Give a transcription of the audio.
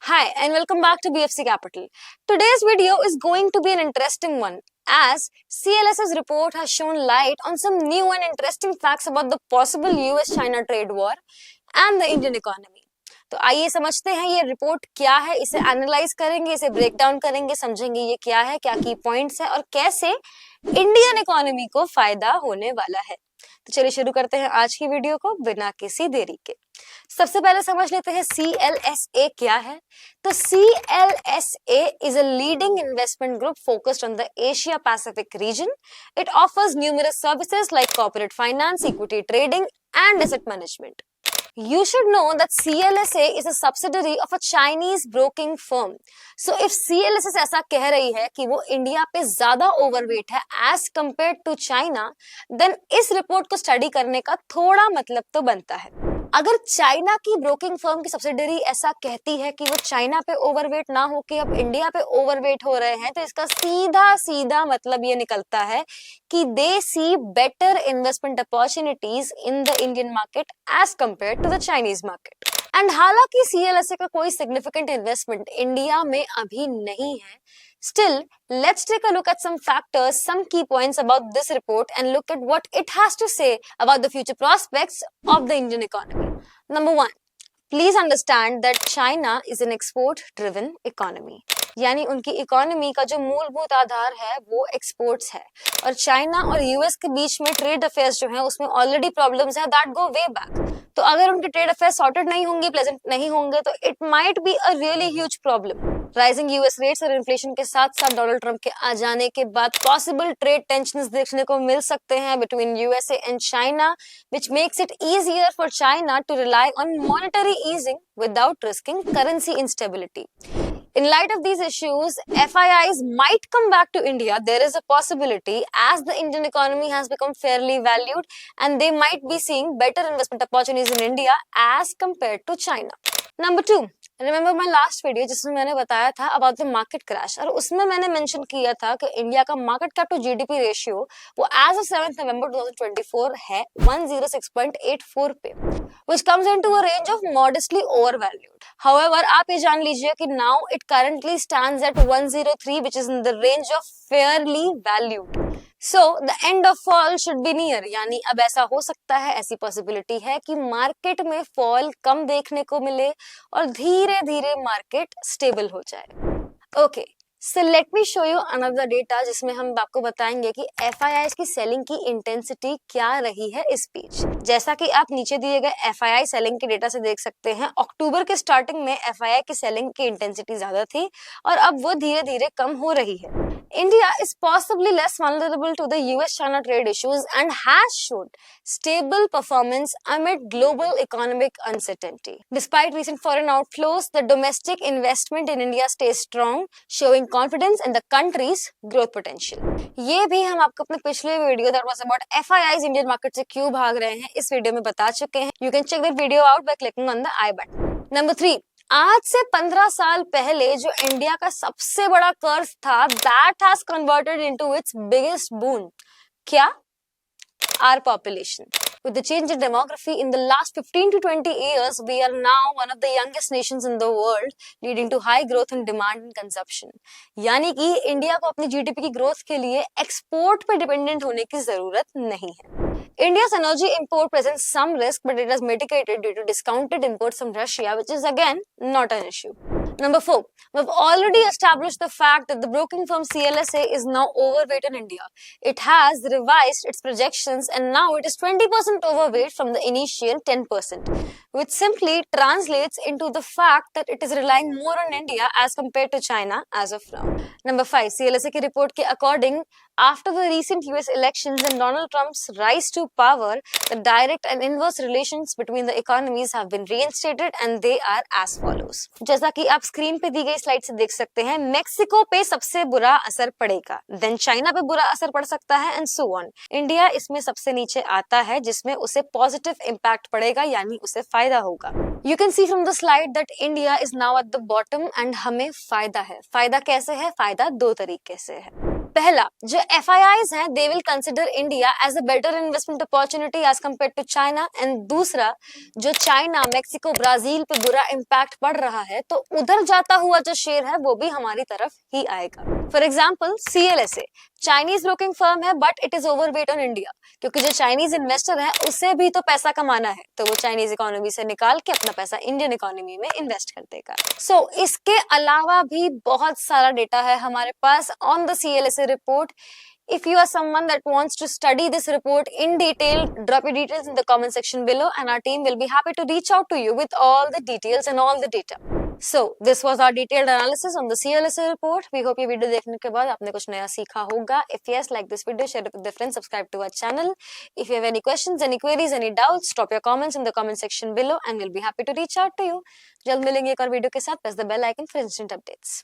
Hi and welcome back to BFC Capital. Today's video is going to be an interesting one as CLS's report has shown light on some new and interesting facts about the possible US-China trade war and the Indian economy. तो आइए समझते हैं ये report क्या है, इसे analyse करेंगे, इसे ब्रेक डाउन करेंगे, समझेंगे ये क्या है, क्या की पॉइंट्स है और कैसे इंडियन इकोनॉमी को फायदा होने वाला है। तो चलिए शुरू करते हैं आज की वीडियो को बिना किसी देरी के। सबसे पहले समझ लेते हैं CLSA क्या है। तो CLSA is a leading investment group focused on the Asia Pacific region. It offers numerous services like corporate finance, equity trading and asset management. You should know that CLSA is a subsidiary of a Chinese broking firm. So if CLSA ऐसा कह रही है कि वो India पे ज्यादा overweight है as compared to China, then इस रिपोर्ट को स्टडी करने का थोड़ा मतलब तो बनता है। अगर चाइना की ब्रोकिंग फर्म की सब्सिडरी ऐसा कहती है कि वो चाइना पे ओवरवेट ना होके अब इंडिया पे ओवरवेट हो रहे हैं, तो इसका सीधा सीधा मतलब ये निकलता है कि they see better investment opportunities in the Indian market as compared to the Chinese market. And हालांकि CLSA का कोई सिग्निफिकेंट इन्वेस्टमेंट इंडिया में अभी नहीं है, still let's take a look at some factors, some key points about this report and look at what it has to say about the future prospects of the Indian economy. Number one, please understand that China is an export driven economy. यानी उनकी economy का जो मूलभूत आधार है वो exports है और China और यूएस के बीच में ट्रेड अफेयर्स जो हैं उसमें ऑलरेडी प्रॉब्लम्स हैं दैट गो वे बैक। तो अगर उनके ट्रेड अफेयर्स सॉर्टेड नहीं होंगे, प्लेजेंट नहीं होंगे, तो it might be a really huge problem. Rising US rates और इन्फ्लेशन के साथ साथ डोनाल्ड ट्रंप के आ जाने के बाद पॉसिबल ट्रेड टेंशंस देखने को मिल सकते हैं between USA and China, which makes it easier for China to rely on monetary easing without risking currency instability. In light of these issues, FIIs might come back to India. There is a possibility as the Indian economy has become fairly valued and they might be seeing better investment opportunities in India as compared to China. Number two, remember my last video जिसमें मैंने बताया था about the market crash और उसमें मैंने mention किया था कि इंडिया का market cap to GDP ratio वो as of 7th November 2024 है 106.84 पे, which comes into a range of modestly overvalued. However, आप ये जान लीजिए कि now it currently stands at 103, which is in the range of fairly valued. So the end of fall should be near, यानी अब ऐसा हो सकता है, ऐसी पॉसिबिलिटी है कि मार्केट में फॉल कम देखने को मिले और धीरे धीरे मार्केट स्टेबल हो जाए। Okay, so let me show you another data जिसमें हम आपको बताएंगे कि FIIs की सेलिंग की इंटेंसिटी क्या रही है इस बीच। जैसा कि आप नीचे दिए गए FII सेलिंग के डेटा से देख सकते हैं, अक्टूबर के स्टार्टिंग में FII की सेलिंग की इंटेंसिटी ज्यादा थी और अब वो धीरे धीरे कम हो रही है। India is possibly less vulnerable to the US-China trade issues and has shown stable performance amid global economic uncertainty. Despite recent foreign outflows, the domestic investment in India stays strong, showing confidence in the country's growth potential. ये भी हम आपको अपने पिछले video that was about FIIs Indian market से क्यों भाग रहे हैं इस वीडियो में बता चुके हैं। You can check that video out by clicking on the I button. Number 3, आज से 15 साल पहले जो इंडिया का सबसे बड़ा कर्ज था that has converted into its biggest boon. क्या? Our population. With the change in demography in the last 15 to 20 years, we are now one of the youngest nations in the world, leading to high growth in demand and consumption. यानी कि India को अपनी GDP की growth के लिए export पे dependent होने की जरूरत नहीं है। India's energy import presents some risk, but it is mitigated due to discounted imports from Russia, which is again not an issue. Number 4, we've already established the fact that the broking firm CLSA is now overweight in India. It has revised its projections and now it is 20% overweight from the initial 10%, which simply translates into the fact that it is relying more on India as compared to China as of now. Number 5, CLSA की report के according, after the recent US elections and Donald Trump's rise to power, the direct and inverse relations between the economies have been reinstated and they are as follows. जैसा कि आप screen पे दी गई slide से देख सकते हैं, मेक्सिको पे सबसे बुरा असर पड़ेगा, देन चाइना पे बुरा असर पड़ सकता है एंड सो ऑन। इंडिया इसमें सबसे नीचे आता है जिसमें उसे पॉजिटिव इम्पैक्ट पड़ेगा यानी उसे फायदा होगा। You can see from the slide that India is now at the bottom and हमें फायदा है। फायदा कैसे है? फायदा दो तरीके से है। पहला, जो FIIs हैं they will consider India as a better investment opportunity as compared to China, and दूसरा, जो चाइना, मेक्सिको, ब्राजील पे बुरा इम्पैक्ट पड़ रहा है तो उधर जाता हुआ जो शेयर है वो भी हमारी तरफ ही आएगा। For example CLSA Chinese broking firm है but it is overweight on India, क्योंकि जो चाइनीज इन्वेस्टर है उसे भी तो पैसा कमाना है, तो वो चाइनीज इकोनॉमी से निकाल के अपना पैसा इंडियन इकोनॉमी में इन्वेस्ट कर देगा। सो इसके अलावा भी बहुत सारा डेटा है हमारे pass on the CLSA report. If you are someone that wants to study this report in detail, drop your details in the comment section below and our team will be happy to reach out to you with all the details and all the data. So this was our detailed analysis on the CLSA report. We hope ये video देखने के बाद आपने कुछ नया सीखा होगा. If yes, like this video, share it with your friends, subscribe to our channel. If you have any questions, any queries, any doubts, drop your comments in the comment section below and we'll be happy to reach out to you. जल्द मिलेंगे एक और video के साथ. Press the bell icon for instant updates.